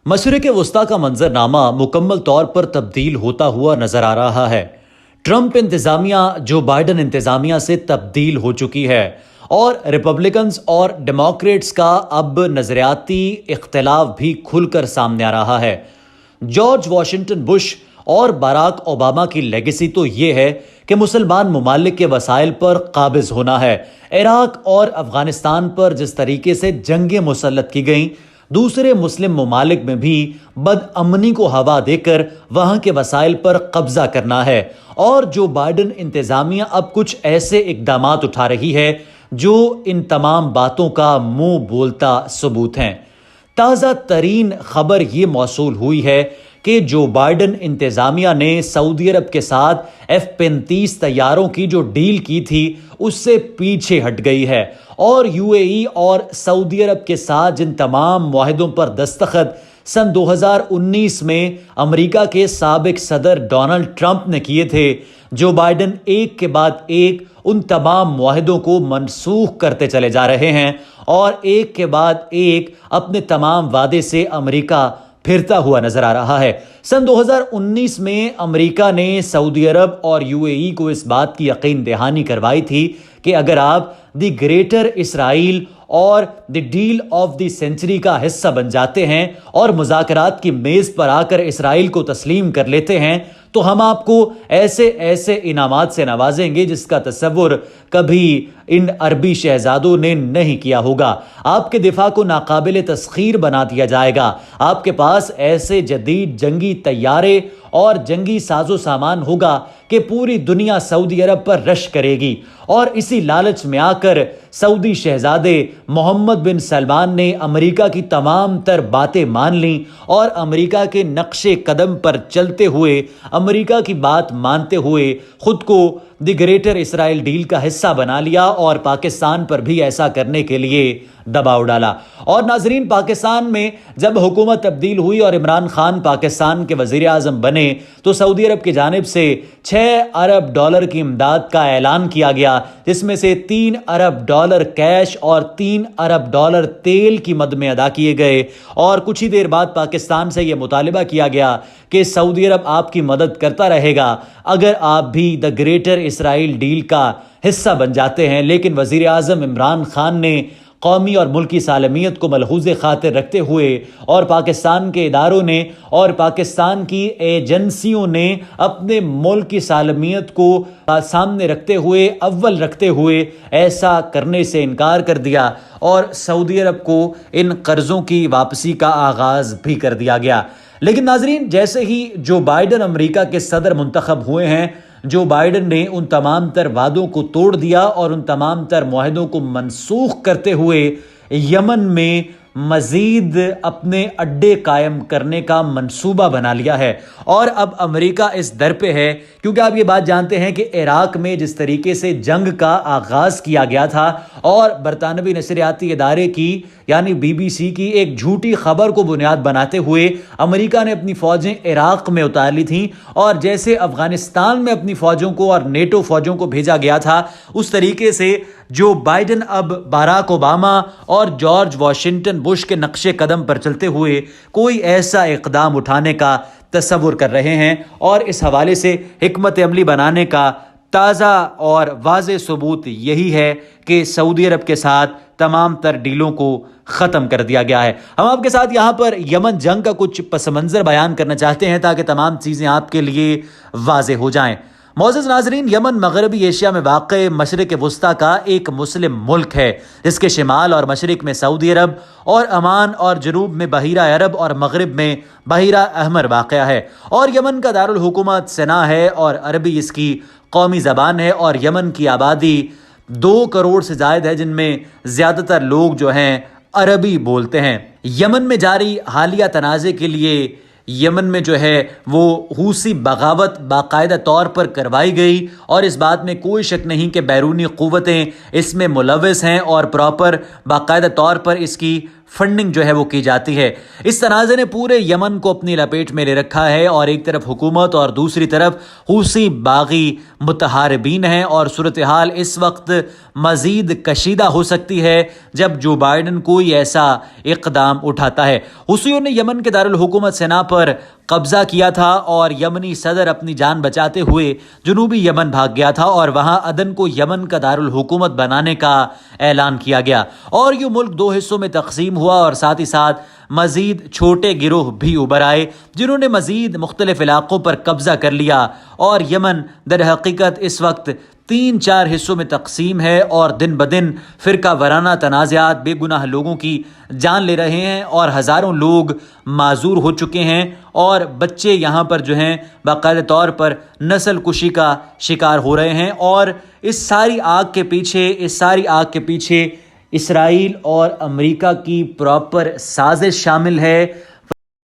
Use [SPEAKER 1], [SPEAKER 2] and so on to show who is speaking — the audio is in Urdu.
[SPEAKER 1] مشرق وسطی کا منظرنامہ مکمل طور پر تبدیل ہوتا ہوا نظر آ رہا ہے۔ ٹرمپ انتظامیہ جو بائیڈن انتظامیہ سے تبدیل ہو چکی ہے اور ریپبلکنز اور ڈیموکریٹس کا اب نظریاتی اختلاف بھی کھل کر سامنے آ رہا ہے۔ جارج واشنگٹن بش اور باراک اوباما کی لیگیسی تو یہ ہے کہ مسلمان ممالک کے وسائل پر قابض ہونا ہے۔ عراق اور افغانستان پر جس طریقے سے جنگیں مسلط کی گئیں، دوسرے مسلم ممالک میں بھی بدامنی کو ہوا دے کر وہاں کے وسائل پر قبضہ کرنا ہے، اور جو بائیڈن انتظامیہ اب کچھ ایسے اقدامات اٹھا رہی ہے جو ان تمام باتوں کا منہ بولتا ثبوت ہیں۔ تازہ ترین خبر یہ موصول ہوئی ہے کہ جو بائیڈن انتظامیہ نے سعودی عرب کے ساتھ F-35 طیاروں کی جو ڈیل کی تھی اس سے پیچھے ہٹ گئی ہے، اور UAE اور سعودی عرب کے ساتھ جن تمام معاہدوں پر دستخط سن 2019 میں امریکہ کے سابق صدر ڈونلڈ ٹرمپ نے کیے تھے، جو بائیڈن ایک کے بعد ایک ان تمام معاہدوں کو منسوخ کرتے چلے جا رہے ہیں اور ایک کے بعد ایک اپنے تمام وعدے سے امریکہ پھرتا ہوا نظر آ رہا ہے۔ سن 2019 میں امریکہ نے سعودی عرب اور UAE کو اس بات کی یقین دہانی کروائی تھی کہ اگر آپ دی گریٹر اسرائیل اور دی ڈیل آف دی سینچری کا حصہ بن جاتے ہیں اور مذاکرات کی میز پر آ کر اسرائیل کو تسلیم کر لیتے ہیں تو ہم آپ کو ایسے ایسے انعامات سے نوازیں گے جس کا تصور کبھی ان عربی شہزادوں نے نہیں کیا ہوگا۔ آپ کے دفاع کو ناقابل تسخیر بنا دیا جائے گا، آپ کے پاس ایسے جدید جنگی طیارے اور جنگی ساز و سامان ہوگا کہ پوری دنیا سعودی عرب پر رش کرے گی۔ اور اسی لالچ میں آ کر سعودی شہزادے محمد بن سلمان نے امریکہ کی تمام تر باتیں مان لیں اور امریکہ کے نقش قدم پر چلتے ہوئے، امریکہ کی بات مانتے ہوئے خود کو دی گریٹر اسرائیل ڈیل کا حصہ بنا لیا اور پاکستان پر بھی ایسا کرنے کے لیے دباؤ ڈالا۔ اور ناظرین، پاکستان میں جب حکومت تبدیل ہوئی اور عمران خان پاکستان کے وزیر اعظم بنے تو سعودی عرب کی جانب سے 6 ارب ڈالر کی امداد کا اعلان کیا گیا، جس میں سے 3 ارب ڈالر کیش اور 3 ارب ڈالر تیل کی مد میں ادا کیے گئے، اور کچھ ہی دیر بعد پاکستان سے یہ مطالبہ کیا گیا کہ سعودی عرب آپ کی مدد کرتا رہے گا اگر آپ بھی دی گریٹر اسرائیل ڈیل کا حصہ بن جاتے ہیں۔ لیکن وزیر اعظم عمران خان نے قومی اور ملکی سالمیت کو ملحوظ خاطر رکھتے ہوئے اور پاکستان کے اداروں نے اور پاکستان کی ایجنسیوں نے اپنے ملک کی سالمیت کو سامنے رکھتے ہوئے، اول رکھتے ہوئے ایسا کرنے سے انکار کر دیا، اور سعودی عرب کو ان قرضوں کی واپسی کا آغاز بھی کر دیا گیا۔ لیکن ناظرین، جیسے ہی جو بائیڈن امریکہ کے صدر منتخب ہوئے ہیں، جو بائیڈن نے ان تمام تر وعدوں کو توڑ دیا اور ان تمام تر معاہدوں کو منسوخ کرتے ہوئے یمن میں مزید اپنے اڈے قائم کرنے کا منصوبہ بنا لیا ہے، اور اب امریکہ اس در پہ ہے، کیونکہ آپ یہ بات جانتے ہیں کہ عراق میں جس طریقے سے جنگ کا آغاز کیا گیا تھا اور برطانوی نشریاتی ادارے کی یعنی BBC کی ایک جھوٹی خبر کو بنیاد بناتے ہوئے امریکہ نے اپنی فوجیں عراق میں اتار لی تھیں، اور جیسے افغانستان میں اپنی فوجوں کو اور نیٹو فوجوں کو بھیجا گیا تھا، اس طریقے سے جو بائیڈن اب باراک اوباما اور جارج واشنگٹن بش کے نقش قدم پر چلتے ہوئے کوئی ایسا اقدام اٹھانے کا تصور کر رہے ہیں، اور اس حوالے سے حکمت عملی بنانے کا تازہ اور واضح ثبوت یہی ہے کہ سعودی عرب کے ساتھ تمام تر ڈیلوں کو ختم کر دیا گیا ہے۔ ہم آپ کے ساتھ یہاں پر یمن جنگ کا کچھ پس منظر بیان کرنا چاہتے ہیں تاکہ تمام چیزیں آپ کے لیے واضح ہو جائیں۔ معزز ناظرین، یمن مغربی ایشیا میں واقع مشرق وسطی کا ایک مسلم ملک ہے، اس کے شمال اور مشرق میں سعودی عرب اور عمان اور جنوب میں بحیرہ عرب اور مغرب میں بحیرہ احمر واقع ہے، اور یمن کا دارالحکومت سنا ہے اور عربی اس کی قومی زبان ہے، اور یمن کی آبادی 2 کروڑ سے زائد ہے، جن میں زیادہ تر لوگ جو ہیں عربی بولتے ہیں۔ یمن میں جاری حالیہ تنازع کے لیے یمن میں جو ہے وہ حوثی بغاوت باقاعدہ طور پر کروائی گئی، اور اس بات میں کوئی شک نہیں کہ بیرونی قوتیں اس میں ملوث ہیں اور باقاعدہ طور پر اس کی فنڈنگ جو ہے وہ کی جاتی ہے۔ اس تنازع نے پورے یمن کو اپنی لپیٹ میں لے رکھا ہے، اور ایک طرف حکومت اور دوسری طرف حوثی باغی متحاربین ہیں، اور صورتحال اس وقت مزید کشیدہ ہو سکتی ہے جب جو بائیڈن کوئی ایسا اقدام اٹھاتا ہے۔ حوثیوں نے یمن کے دارالحکومت سنا پر قبضہ کیا تھا، اور یمنی صدر اپنی جان بچاتے ہوئے جنوبی یمن بھاگ گیا تھا، اور وہاں عدن کو یمن کا دارالحکومت بنانے کا اعلان کیا گیا، اور یہ ملک دو حصوں میں تقسیم ہوا، اور ساتھ ہی ساتھ مزید چھوٹے گروہ بھی ابھر آئے جنہوں نے مزید مختلف علاقوں پر قبضہ کر لیا، اور یمن در حقیقت اس وقت 3-4 حصوں میں تقسیم ہے، اور دن بدن فرقہ وارانہ تنازعات بے گناہ لوگوں کی جان لے رہے ہیں، اور ہزاروں لوگ معذور ہو چکے ہیں، اور بچے یہاں پر جو ہیں باقاعدہ طور پر نسل کشی کا شکار ہو رہے ہیں۔ اور اس ساری آگ کے پیچھے اسرائیل اور امریکہ کی پراپر سازش شامل ہے۔